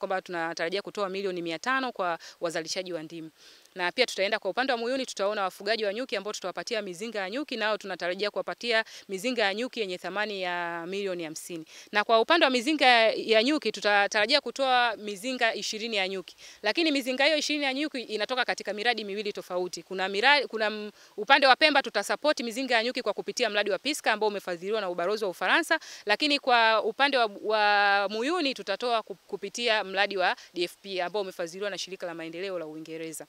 kwamba tunatarajia kutoa milioni 500 kwa wazalishaji wa ndimu. Na pia tutaenda kwa upande wa Muyuni, tutaona wafugaji wa nyuki ambao tutawapatia mizinga ya nyuki, nao tunatarajia kuwapatia mizinga ya nyuki yenye thamani ya milioni 50. Na kwa upande wa mizinga ya nyuki tutatarajia kutoa mizinga 20 ya nyuki. Lakini mizinga hiyo 20 ya nyuki inatoka katika miradi miwili tofauti. Kuna upande wa Pemba tutasupport mizinga ya nyuki kwa kupitia mradi wa Piska ambao umefadhiliwa na ubalozi wa Ufaransa, lakini kwa upande wa Muyuni tutatoa kupitia mradi wa DFP ambao umefadhiliwa na shirika la maendeleo la Uingereza.